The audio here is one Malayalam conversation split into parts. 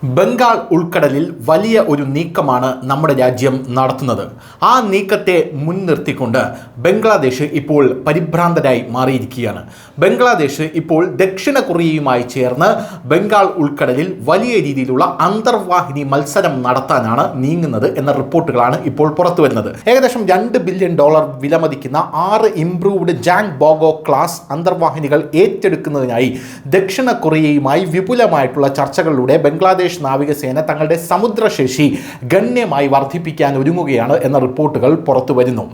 ബംഗാൾ ഉൾക്കടലിൽ വലിയ ഒരു നീക്കമാണ് നമ്മുടെ രാജ്യം നടത്തുന്നത്. ആ നീക്കത്തെ മുൻനിർത്തിക്കൊണ്ട് ബംഗ്ലാദേശ് ഇപ്പോൾ പരിഭ്രാന്തരായി മാറിയിരിക്കുകയാണ്. ബംഗ്ലാദേശ് ഇപ്പോൾ ദക്ഷിണ കൊറിയയുമായി ചേർന്ന് ബംഗാൾ ഉൾക്കടലിൽ വലിയ രീതിയിലുള്ള അന്തർവാഹിനി മത്സരം നടത്താനാണ് നീങ്ങുന്നത് എന്ന റിപ്പോർട്ടുകളാണ് ഇപ്പോൾ പുറത്തു വരുന്നത്. ഏകദേശം $2 ബില്യൺ വിലമതിക്കുന്ന 6 ഇംപ്രൂവ്ഡ് ജാങ് ബോഗോ ക്ലാസ് അന്തർവാഹിനികൾ ഏറ്റെടുക്കുന്നതിനായി ദക്ഷിണ കൊറിയയുമായി വിപുലമായിട്ടുള്ള ചർച്ചകളിലൂടെ ബംഗ്ലാദേശ് നാവികസേന തങ്ങളുടെ സമുദ്രശേഷി ഗണ്യമായി വർദ്ധിപ്പിക്കാൻ ഒരുങ്ങുകയാണ് എന്ന റിപ്പോർട്ടുകൾ പുറത്തു വരുന്നു.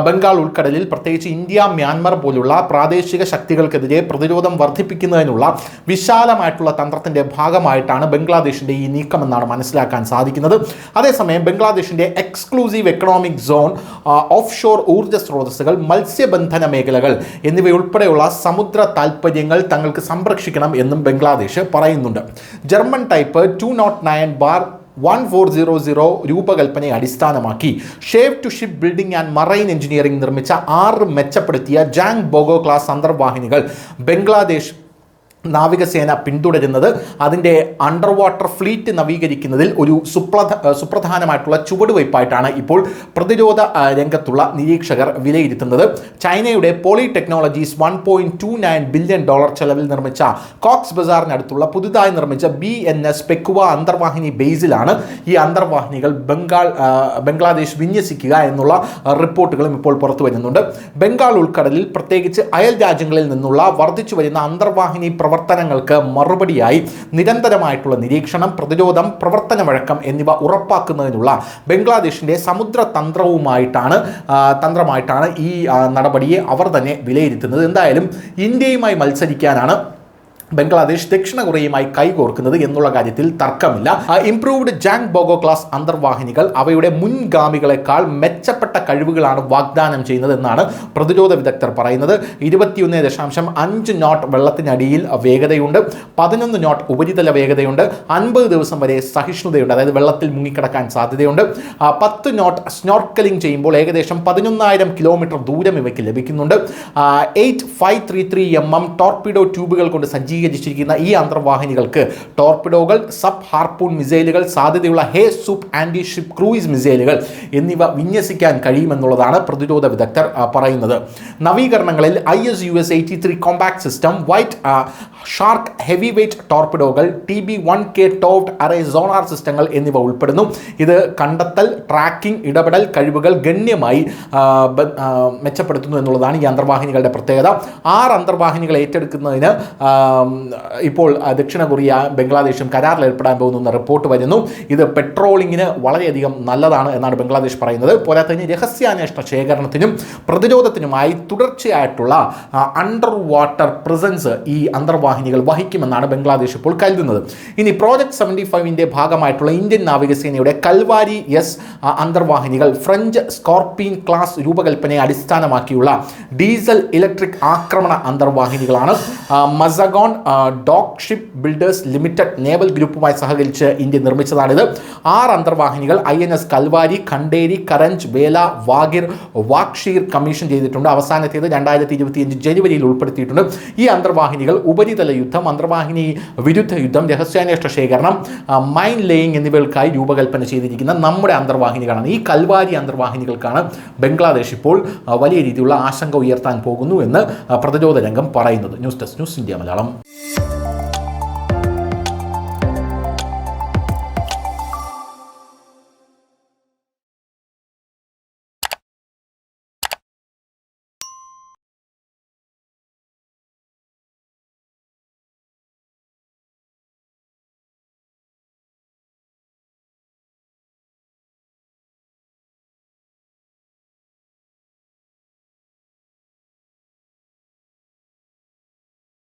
ബംഗാൾ ഉൾക്കടലിൽ പ്രത്യേകിച്ച് ഇന്ത്യ, മ്യാൻമർ പോലുള്ള പ്രാദേശിക ശക്തികൾക്കെതിരെ പ്രതിരോധം വർദ്ധിപ്പിക്കുന്നതിനുള്ള വിശാലമായിട്ടുള്ള തന്ത്രത്തിന്റെ ഭാഗമായിട്ടാണ് ബംഗ്ലാദേശിന്റെ ഈ നീക്കമെന്നാണ് മനസ്സിലാക്കാൻ സാധിക്കുന്നത്. അതേസമയം ബംഗ്ലാദേശിന്റെ exclusive economic zone, offshore ഊർജ്ജ സ്രോതസ്സുകൾ, മത്സ്യബന്ധന മേഖലകൾ എന്നിവയുൾപ്പെടെയുള്ള സമുദ്ര താൽപ്പര്യങ്ങൾ തങ്ങൾക്ക് സംരക്ഷിക്കണം എന്നും ബംഗ്ലാദേശ് പറയുന്നുണ്ട്. ജർമ്മൻ ടൈപ്പ് 209/1400 രൂപകൽപ്പനയെ അടിസ്ഥാനമാക്കി ഷേവ് to shipbuilding and marine engineering നിർമ്മിച്ച 6 മെച്ചപ്പെടുത്തിയ ജാങ് ബോഗോ ക്ലാസ് അന്തർവാഹിനികൾ ബംഗ്ലാദേശ് നാവികസേന പിന്തുടരുന്നത് അതിൻ്റെ അണ്ടർ വാട്ടർ ഫ്ലീറ്റ് നവീകരിക്കുന്നതിൽ ഒരു സുപ്രധാനമായിട്ടുള്ള ചുവടുവയ്പ്പായിട്ടാണ് ഇപ്പോൾ പ്രതിരോധ രംഗത്തുള്ള നിരീക്ഷകർ വിലയിരുത്തുന്നത്. ചൈനയുടെ പോളി ടെക്നോളജീസ് $1.29 ബില്യൺ ചെലവിൽ നിർമ്മിച്ച കോക്സ് ബസാറിനടുത്തുള്ള പുതുതായി നിർമ്മിച്ച BNS പെക്കുവ അന്തർവാഹിനി ബേസിലാണ് ഈ അന്തർവാഹിനികൾ ബംഗ്ലാദേശ് വിന്യസിക്കുക എന്നുള്ള റിപ്പോർട്ടുകളും ഇപ്പോൾ പുറത്തു വരുന്നുണ്ട്. ബംഗാൾ ഉൾക്കടലിൽ പ്രത്യേകിച്ച് അയൽ രാജ്യങ്ങളിൽ നിന്നുള്ള വർദ്ധിച്ചു വരുന്ന അന്തർവാഹിനി പ്രവർത്തനങ്ങൾക്ക് മറുപടിയായി നിരന്തരമായിട്ടുള്ള നിരീക്ഷണം, പ്രതിരോധം, പ്രവർത്തന വഴക്കം എന്നിവ ഉറപ്പാക്കുന്നതിനുള്ള ബംഗ്ലാദേശിന്റെ സമുദ്ര തന്ത്രമായിട്ടാണ് ഈ നടപടിയെ അവർ തന്നെ വിലയിരുത്തുന്നത്. എന്തായാലും ഇന്ത്യയുമായി മത്സരിക്കാനാണ് ബംഗ്ലാദേശ് ദക്ഷിണ കൊറിയയുമായി കൈകോർക്കുന്നത് എന്നുള്ള കാര്യത്തിൽ തർക്കമില്ല. ഇംപ്രൂവ്ഡ് ജാങ് ബോഗോ ക്ലാസ് അന്തർവാഹിനികൾ അവയുടെ മുൻഗാമികളെക്കാൾ മെച്ചപ്പെട്ട കഴിവുകളാണ് വാഗ്ദാനം ചെയ്യുന്നത് എന്നാണ് പ്രതിരോധ വിദഗ്ധർ പറയുന്നത്. 21.5 നോട്ട് വെള്ളത്തിനടിയിൽ വേഗതയുണ്ട്, 11 നോട്ട് ഉപരിതല വേഗതയുണ്ട്, 50 ദിവസം വരെ സഹിഷ്ണുതയുണ്ട്, അതായത് വെള്ളത്തിൽ മുങ്ങിക്കിടക്കാൻ സാധ്യതയുണ്ട്. 10 നോട്ട് സ്നോർക്കലിംഗ് ചെയ്യുമ്പോൾ ഏകദേശം 11,000 കിലോമീറ്റർ ദൂരം ഇവയ്ക്ക് ലഭിക്കുന്നുണ്ട്. 8533 mm ടോർപിഡോ ട്യൂബുകൾ കൊണ്ട് സജ്ജീകരിച്ചിരിക്കുന്ന ഈ അന്തർവാഹിനികൾക്ക് ടോർപിഡോകൾ, സബ് ഹാർപൂൺ മിസൈലുകൾ, സാധ്യതയുള്ള ഹേ സൂപ്പ് ആന്റി ഷിപ്പ് ക്രൂയിസ് മിസൈലുകൾ എന്നിവ വിന്യസിക്കാൻ കഴിയുമെന്നുള്ളതാണ് പ്രതിരോധ വിദഗ്ധർ പറയുന്നത്. നവീകരണങ്ങളിൽ ISUS 83 compact system, white shark heavyweight ടോർപിഡോകൾ, TB1K ടോപ്ഡ് അറേ സോണാർ സിസ്റ്റങ്ങൾ എന്നിവ ഉൾപ്പെടുന്നു. ഇത് കണ്ടെത്തൽ, ട്രാക്കിംഗ്, ഇടപെടൽ കഴിവുകൾ ഗണ്യമായി മെച്ചപ്പെടുത്തുന്നു എന്നുള്ളതാണ് ഈ അന്തർവാഹിനികളുടെ പ്രത്യേകത. 6 അന്തർവാഹിനികൾ ഏറ്റെടുക്കുന്നതിന് ഇപ്പോൾ ദക്ഷിണ കൊറിയ ബംഗ്ലാദേശും കരാറിൽ ഏർപ്പെടാൻ പോകുന്ന റിപ്പോർട്ട് വരുന്നു. ഇത് പെട്രോളിങ്ങിന് വളരെയധികം നല്ലതാണ് എന്നാണ് ബംഗ്ലാദേശ് പറയുന്നത്. പോരാത്തതിന് രഹസ്യാന്വേഷണ ശേഖരണത്തിനും പ്രതിരോധത്തിനുമായി തുടർച്ചയായിട്ടുള്ള അണ്ടർ വാട്ടർ പ്രസൻസ് ഈ അന്തർവാഹിനികൾ വഹിക്കുമെന്നാണ് ബംഗ്ലാദേശ് ഇപ്പോൾ കരുതുന്നത്. ഇനി പ്രോജക്ട് 75ന്റെ ഭാഗമായിട്ടുള്ള ഇന്ത്യൻ നാവികസേനയുടെ കൽവാരി എസ് അന്തർവാഹിനികൾ ഫ്രഞ്ച് സ്കോർപിയൻ ക്ലാസ് രൂപകൽപ്പനയെ അടിസ്ഥാനമാക്കിയുള്ള ഡീസൽ ഇലക്ട്രിക് ആക്രമണ അന്തർവാഹിനികളാണ്. Mazagon Dock Shipbuilders Limited Naval ഗ്രൂപ്പുമായി സഹകരിച്ച് ഇന്ത്യ നിർമ്മിച്ചതാണിത്. 6 അന്തർവാഹിനികൾ INS കൽവാരി, ഖണ്ഡേരി, കരഞ്ച്, വേല, വാഗിർ, വാക്ഷീർ കമ്മീഷൻ ചെയ്തിട്ടുണ്ട്. അവസാനത്തേത് 2025 ജനുവരിയിൽ ഉൾപ്പെടുത്തിയിട്ടുണ്ട്. ഈ അന്തർവാഹിനികൾ ഉപരിതല യുദ്ധം, അന്തർവാഹിനി വിരുദ്ധ യുദ്ധം, രഹസ്യാന്വേഷണ ശേഖരണം, മൈൻ ലേയിങ് എന്നിവകൾക്കായി രൂപകൽപ്പന ചെയ്തിരിക്കുന്ന നമ്മുടെ അന്തർവാഹിനികളാണ്. ഈ കൽവാരി അന്തർവാഹിനികൾക്കാണ് ബംഗ്ലാദേശ് ഇപ്പോൾ വലിയ രീതിയിലുള്ള ആശങ്ക ഉയർത്താൻ പോകുന്നു എന്ന് പ്രതിരോധ രംഗം പറയുന്നത്. News desk, news India Malayalam.